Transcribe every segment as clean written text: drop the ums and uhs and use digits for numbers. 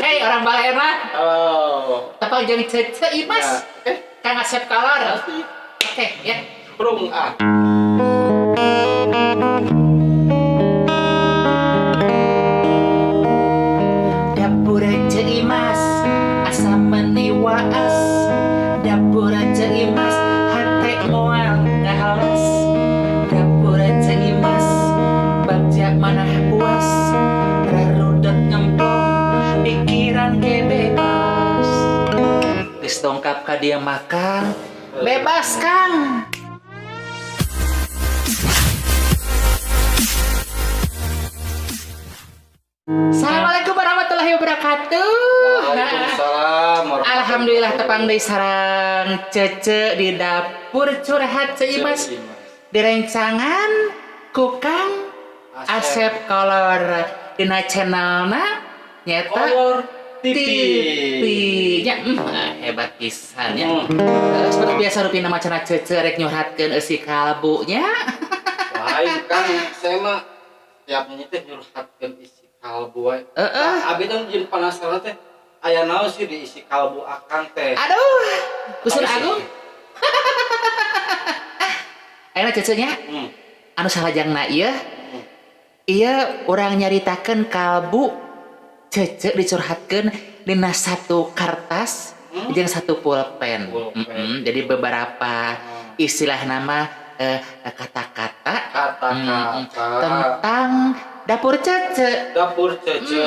Hei orang Balena. Oh. Tapang jeung cece Imas. Kang Asep Kolor. Oke, ya. Prung ah. Dapur Ce Imas asa meniwaas. Dapur Ce Imas hate moal ngahalas. Dapur Ce Imas bagja manah puas. Rarudot ngempong pikiran ge bebas. Geus dongkap ka dia makan. Bebas Kang. Assalamualaikum warahmatullahi wabarakatuh. Waalaikumsalam. Alhamdulillah tepang deui sareng Cece di dapur curhat Ce Imas. Direncangan ku Kang Asep Kolor dina channelna nyata Kolor TV. nya hebat pisan nya. Seperti biasa rupina macana Cece rek nyurhatkeun eusi kalbu nya. Lain Kang, saya mah tiap nyanyi teh nyurhatkeun isi kalbu wae. Abi teh jeung penasaran teh aya naon sih di isi kalbu Akang teh. Aduh, Gusun Agung. Ayeuna Cece nya. Anu salajengna ieu. Ieu urang nyaritakeun kalbu Cece dicurhatkeun dina satu kertas jeung satu pulpen. Jadi beberapa istilah nama kata-kata tentang dapur Cece. Dapur Cece.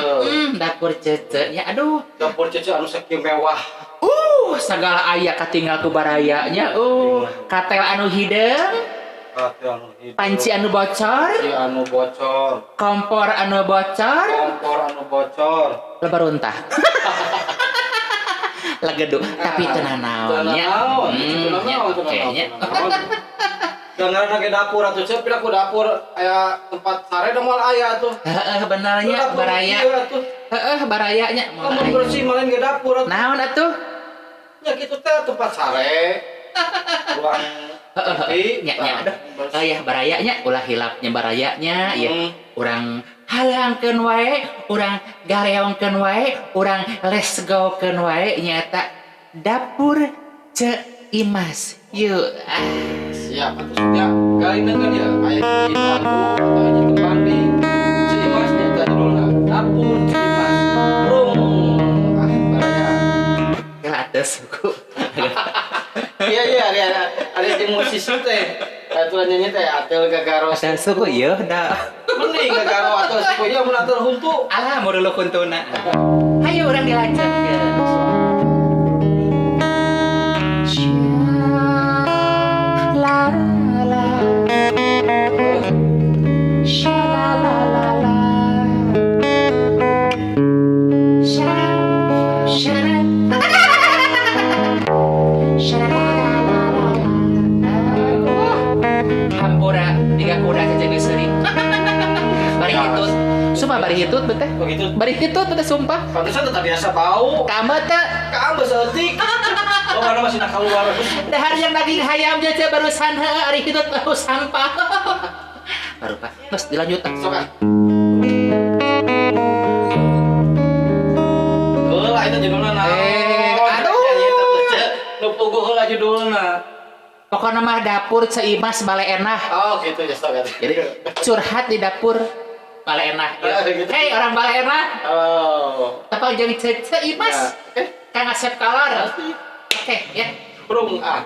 Dapur Cece nya aduh. Dapur Cece anu saking mewah. Sagala aya katinggal ku barayanya. Katel anu hideung. Panci anu bocor. Panci anu bocor. Kompor anu bocor. Kompor anu bocor. Lebar runtah. Lagedu, tapi tenan naonnya. Kayaknya. Dengar nage dapur atuh cep pila ku dapur aya tempat sare da moal aya atuh. Benernya baraya. Barayanya moal aya. Bersih malen ge dapur atuh. Naon atuh? Nya kitu teh tempat sare. Ruang nya aduh. Ya barayanya ulah hilapnya barayanya ya. Urang halangkeun wae, urang gareongkeun wae, urang lesgokeun wae nyata dapur Ce Imas. Yuk. Siap atuh ya. Kali dengan ya aya di lagu atau di tempat di Ce Imas nyata judulna dapur Ce Imas. Baraya. Ya atas suku. Iya ada di musisi teh. Aturan nyanyi teh atel gagaro. Atel suku ieu da. Mending gagaro atel suku ieu mun atel huntu. Alah mau dulu kuntuna. Hayu urang dilanjutkeun. Hampura tiga kuda jadi sering. Bari hitut. Sumpah bari hitut beteh. Bari hitut beteh sumpah. Pantesan tetap biasa bau. Kamu teh. Kamu seetik. Oh mana masih nak keluar. Dahar yang daging hayam aja barusan hari hitut baru sampah. Baru Pak. Terus dilanjut. Sok ah. Lah itu judulna naon? Aduh. Nu puguh heula judulna. Pokoknya mah dapur Ce Imas Baleenah. Oh gitu ya sok. Jadi curhat di dapur Baleenah. Hei orang Baleenah. Oh. Tapang jeung Ce Imas. Kang Asep Kolor. Oke, ya. Prung ah.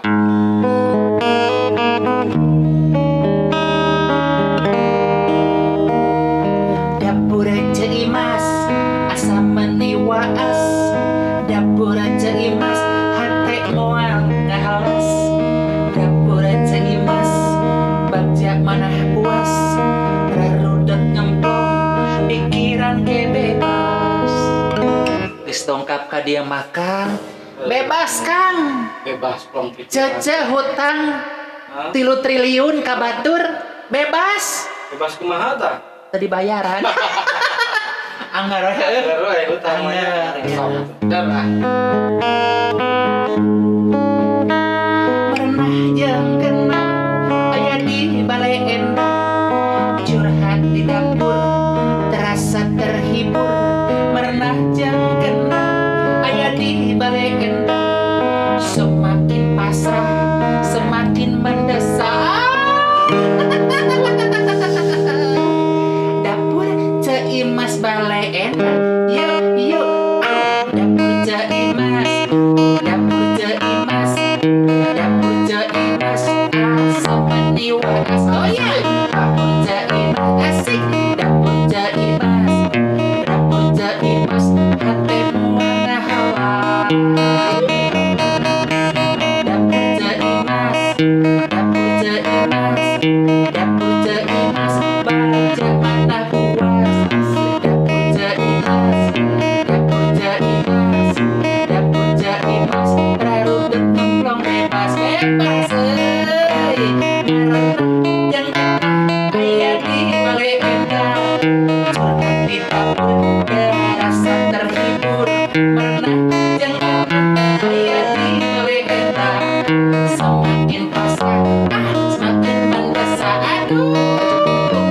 Dapur Ce Imas asa meniwaas. Dapur Ce Imas hate moal ngahalas. Dapur Ce Imas bagja manah puas. Rarudot ngempong pikiran ge bebas. Geus dongkap ka dia makan. Bebas Kang. Bebas plong pikiran. Cece hutang 3 triliun ka batur. Bebas. Bebas kumaha tah? Tadi bayaran. Anggar we hutang mah. Dan ah. Pernah jeung kena aya di Baleendah. Curhat di dapur terasa terhibur. Pernah jeung kena aya di Bale Endah, semakin pasrah semakin mendesak. Dapur Ceimas Bale Endah, yuk yuk, dapur Ceimas, dapur Ceimas, dapur Ceimas, asam meniwas. Oh ya, dapur Ceimas asik, dapur Ceimas, dapur Ceimas, hatemu ngahalang. Dapur Ceimas, dapur Ceimas, dapur Ceimas, baca mana puas. Dapur Ceimas, dapur Ceimas, dapur Ceimas, rarudet ngemplong bebas bebas. Karena yang aya di Bale Endah, curhat di dapur berasa terhibur. Pernah yang aya di Bale Endah, semakin pasrah semakin mendesak. Aduh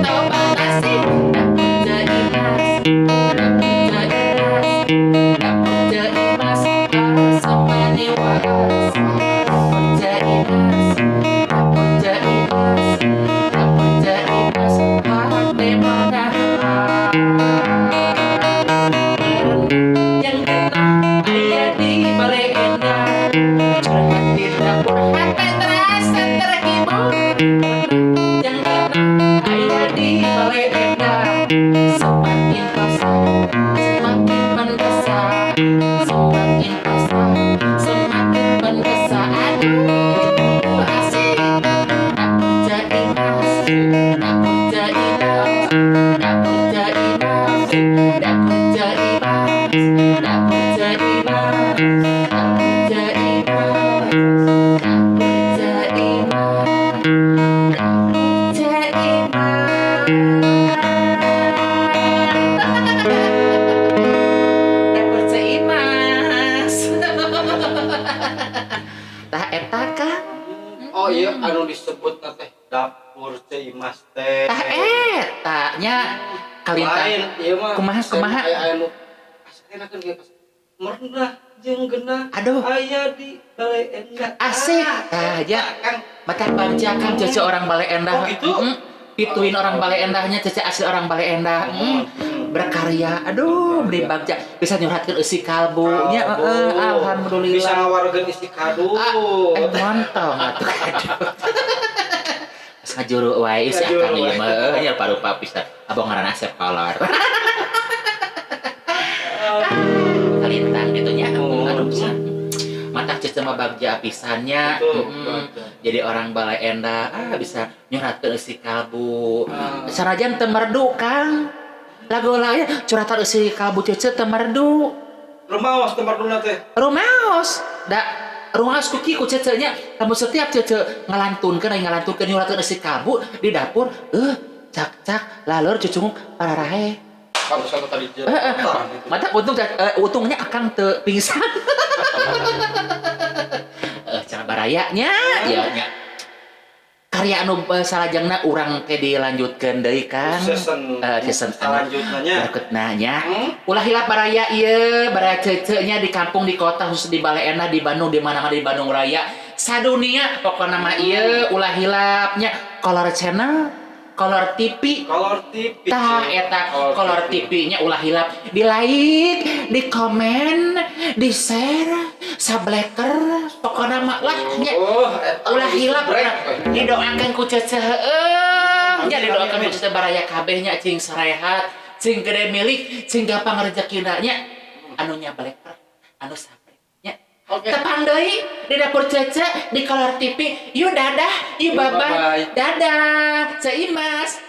tau banget sih. Dapur Ceimas, dapur Ceimas, dapur Ceimas, asam meniwas. Dapur Ceimas, dapur Ceimas, dapur Ceimas, hati mengalah. Yang kena aya di Bale Endah, curhat di dapur hati terasa terhibur. Yang kena aya di Bale Endah, semakin pasrah semakin mendesak, semakin pasrah semakin mendesak. Aduh asik. Dapur Ceimas, dapur Ceimas, dapur Ceimas, dapur Ceimas, dapur Ceimas, dapur Ceimas, dapur Ceimas, dapur Ceimas. Dapur Ceimas. Tah eta Kang. Oh iya anu disebut teh dapur Ceimas teh. Tah eta nya kalintang. Lain ieu mah Kumaha? aya anu asakenakeun ge pas merendah jeung genah. Aduh. Aya di Bale Endah. Asik. Tah ya Kang mata baca Kang cece orang Bale Endah. Oh, gitu? Pituin orang Bale Endahnya cece asli orang Bale Endah. Berkarya. Aduh, beli bagja bisa nyurhatkeun eusi kalbu nya. Alhamdulillah. Bisa ngawargeun isi kado. Montong atuh kado. Geus ngajuru wae si Ngajuru Akang ieu wae. mah nya parupa pisan. Abang ngaranna Asep Kolor. Kalintang gitu nya. Aduh pisan. Mata cece mah bagja pisannya. Jadi orang Bale Endah bisa nyurhatkeun eusi kalbu. Sanajan teu merdu Kang. Lagu lain curhatan eusi kalbu cece teu merdu. Rumaos tempat dulu teh. Rumaos. Da rumaos ku kieu cece nya. Lamun setiap cece ngalantunkeun nyurhatkeun eusi kalbu di dapur, cak laleur cucung pararahe. Kamu satu tadi jeung. Mata untungnya Akang teu pingsan. Cara barayanya ya nya. Karya anu salajengna urang teh dilanjutkeun deui kan. Season selanjutnya. Berikutnya nya. Ulah hilap baraya ieu, baraya cece nya di kampung di kota khusus di Bale Endah di Bandung di mana-mana di Bandung Raya. Sadunia pokona mah ieu ulah hilapnya Kolor Channel. Kolor TV, tah eta kolor TV-nya ulah hilap di like, di komen, di share, sableker, pokoknya mah lah nya ulah hilap didoakan ku cece nya didoakan ku cece baraya kabeh nya cing sarehat, cing gede milik, cing gampang rezekina nya anu nya bleker, anu sabre nya. Tepang deui di dapur cece di Kolor TV. Yuk dadah, yuk bye-bye. Dadah, Ceimas.